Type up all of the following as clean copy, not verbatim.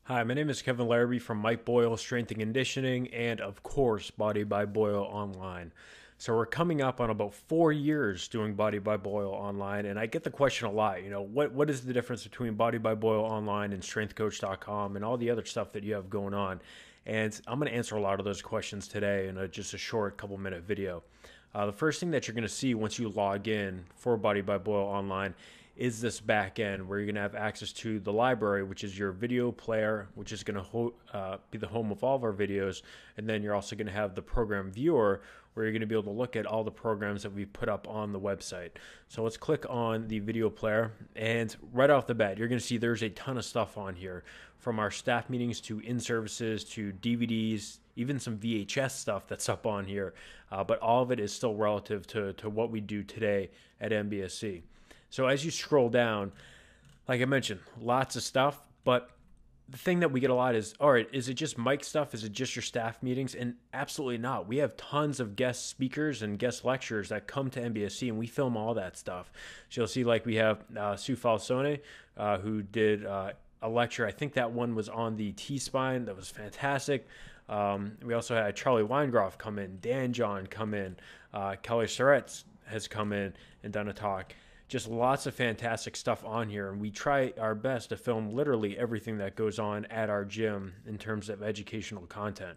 Hi, my name is Kevin Larrabee from Mike Boyle Strength and Conditioning, and of course, BodyByBoyle Online. So we're coming up on about 4 years doing BodyByBoyle Online, and I get the question a lot. What is the difference between BodyByBoyle Online and StrengthCoach.com and all the other stuff that you have going on? And I'm going to answer a lot of those questions today in just a short couple-minute video. The first thing that you're going to see once you log in for BodyByBoyle Online is this back end where you're going to have access to the library, which is your video player, which is going to be the home of all of our videos. And then you're also going to have the program viewer where you're going to be able to look at all the programs that we put up on the website. So let's click on the video player, and right off the bat, you're going to see there's a ton of stuff on here, from our staff meetings to in-services to DVDs, even some VHS stuff that's up on here. But all of it is still relative to what we do today at MBSC. So as you scroll down, like I mentioned, lots of stuff, but the thing that we get a lot is, all right, is it just mic stuff? Is it just your staff meetings? And absolutely not. We have tons of guest speakers and guest lecturers that come to MBSC, and we film all that stuff. So you'll see, like, we have Sue Falsone, who did a lecture. I think that one was on the T-spine. That was fantastic. We also had Charlie Weingroff come in, Dan John come in, Kelly Surretts has come in and done a talk. Just lots of fantastic stuff on here, and we try our best to film literally everything that goes on at our gym in terms of educational content.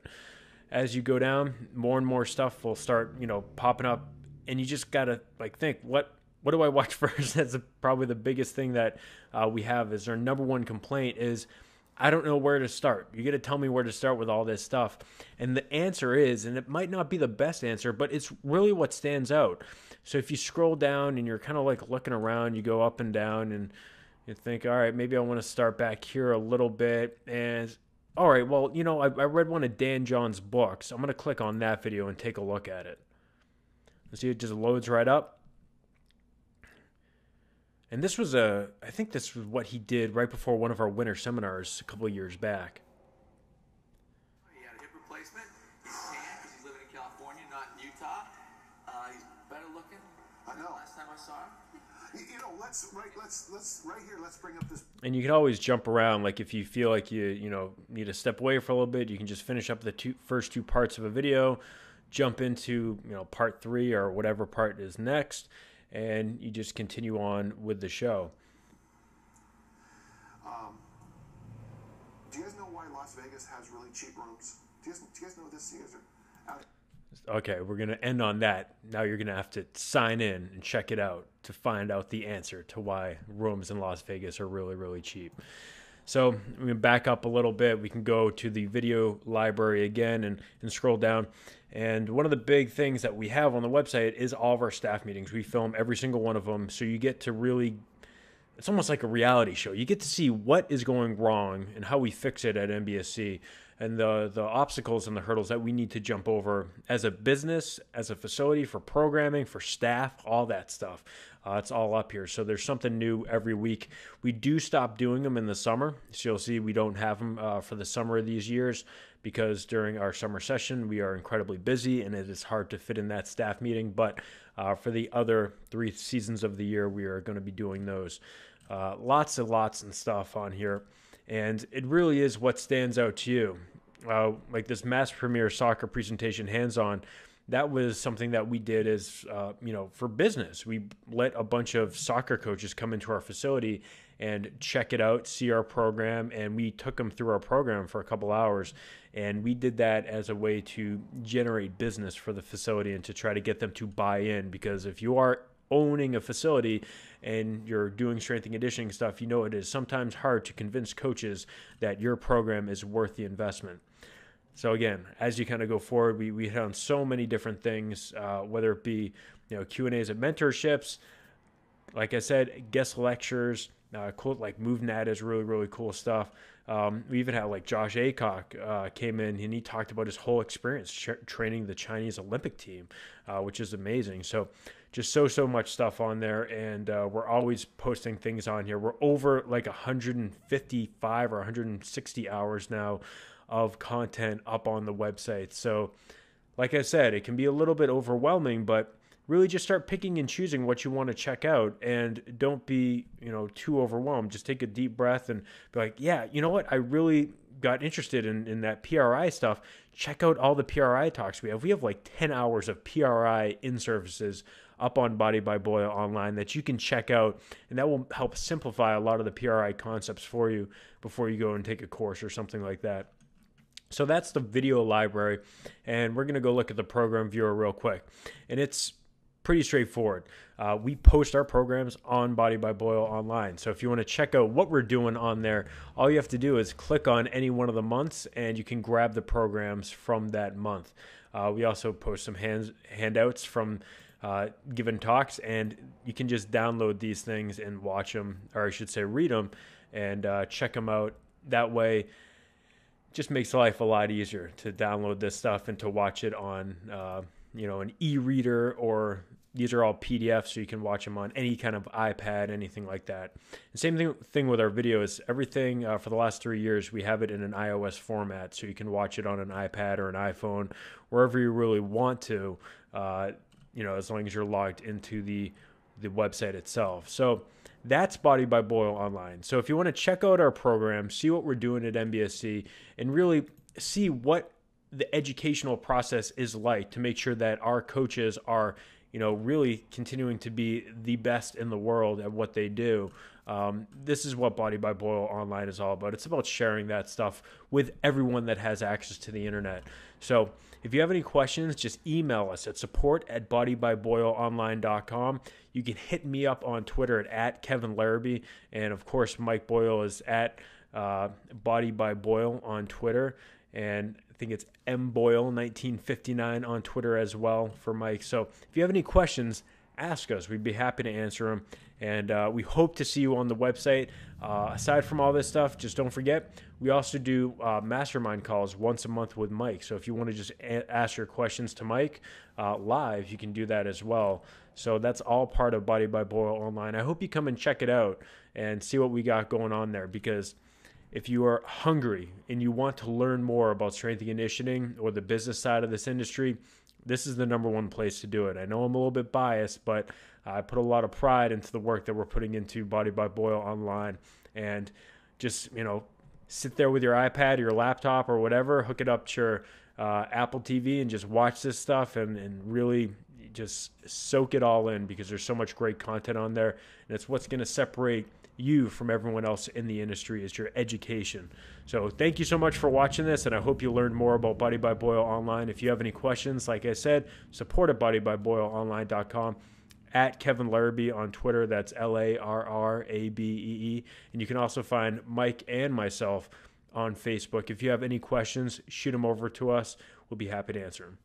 As you go down, more and more stuff will start, popping up, and you just gotta think, what do I watch first? That's probably the biggest thing that we have. Is our number one complaint is, I don't know where to start. You got to tell me where to start with all this stuff. And the answer is, and it might not be the best answer, but it's really what stands out. So if you scroll down and you're kind of like looking around, you go up and down and you think, all right, maybe I want to start back here a little bit. And all right, well, I read one of Dan John's books. I'm going to click on that video and take a look at it. See, it just loads right up. And this was I think this was what he did right before one of our winter seminars a couple of years back. He had a hip replacement. He's tan because he's living in California, not in Utah. He's better looking than the last time I saw him. Let's bring up this. And you can always jump around. Like if you feel like you need to step away for a little bit, you can just finish up the first two parts of a video, jump into part 3 or whatever part is next, and you just continue on with the show. Do you guys know why Las Vegas has really cheap rooms? Do you guys know this? Okay, we're going to end on that. Now you're going to have to sign in and check it out to find out the answer to why rooms in Las Vegas are really, really cheap. So we can back up a little bit. We can go to the video library again and scroll down. And one of the big things that we have on the website is all of our staff meetings. We film every single one of them. So you get to really, it's almost like a reality show. You get to see what is going wrong and how we fix it at MBSC, and the obstacles and the hurdles that we need to jump over as a business, as a facility, for programming, for staff, all that stuff. It's all up here. So there's something new every week. We do stop doing them in the summer. So you'll see we don't have them for the summer of these years, because during our summer session, we are incredibly busy and it is hard to fit in that staff meeting. But for the other 3 seasons of the year, we are going to be doing those. Lots and stuff on here. And it really is what stands out to you. Like this Mass Premier Soccer presentation hands-on, that was something that we did as, for business. We let a bunch of soccer coaches come into our facility and check it out, see our program, and we took them through our program for a couple hours. And we did that as a way to generate business for the facility and to try to get them to buy in, because if you are owning a facility and you're doing strength and conditioning stuff, it is sometimes hard to convince coaches that your program is worth the investment. So again, as you kind of go forward, we hit on so many different things, whether it be Q&As at mentorships, like I said, guest lectures, cool, like MoveNat is really, really cool stuff. We even had like Josh Aycock came in and he talked about his whole experience training the Chinese Olympic team, which is amazing. So just so much stuff on there, and we're always posting things on here. We're over like 155 or 160 hours now of content up on the website. So like I said, it can be a little bit overwhelming, but really just start picking and choosing what you want to check out, and don't be, too overwhelmed. Just take a deep breath and be like, yeah, you know what? I really got interested in that PRI stuff. Check out all the PRI talks we have. We have like 10 hours of PRI in-services up on Body by Boyle Online that you can check out, and that will help simplify a lot of the PRI concepts for you before you go and take a course or something like that. So that's the video library, and we're going to go look at the program viewer real quick. And it's pretty straightforward. We post our programs on Body by Boyle Online. So if you want to check out what we're doing on there, all you have to do is click on any one of the months, and you can grab the programs from that month. We also post some handouts from given talks, and you can just download these things and watch them, or I should say read them, and check them out. That way, just makes life a lot easier to download this stuff and to watch it on an e-reader, or these are all PDFs, so you can watch them on any kind of iPad, anything like that. The same thing with our videos. Everything for the last 3 years, we have it in an iOS format, so you can watch it on an iPad or an iPhone, wherever you really want to, as long as you're logged into the website itself. So that's Body by Boyle Online. So if you want to check out our program, see what we're doing at MBSC, and really see what the educational process is like to make sure that our coaches are, really continuing to be the best in the world at what they do. This is what Body by Boyle Online is all about. It's about sharing that stuff with everyone that has access to the internet. So if you have any questions, just email us at support@bodybyboyleonline.com. You can hit me up on Twitter at Kevin Larrabee. And of course, Mike Boyle is at Body by Boyle on Twitter. And I think it's mboyle1959 on Twitter as well for Mike. So if you have any questions, ask us. We'd be happy to answer them. And we hope to see you on the website. Aside from all this stuff, just don't forget, we also do mastermind calls once a month with Mike. So if you want to just ask your questions to Mike live, you can do that as well. So that's all part of Body by Boyle Online. I hope you come and check it out and see what we got going on there, because if you are hungry and you want to learn more about strength and conditioning or the business side of this industry, this is the number one place to do it. I know I'm a little bit biased, but I put a lot of pride into the work that we're putting into Body by Boyle Online. And just, sit there with your iPad or your laptop or whatever, hook it up to your Apple TV and just watch this stuff and really just soak it all in, because there's so much great content on there. And it's what's going to separate you from everyone else in the industry, is your education. So thank you so much for watching this, and I hope you learned more about Body by Boyle Online. If you have any questions, like I said, support at BodyByBoyleOnline.com, at Kevin Larrabee on Twitter. That's LARRABEE. And you can also find Mike and myself on Facebook. If you have any questions, shoot them over to us. We'll be happy to answer them.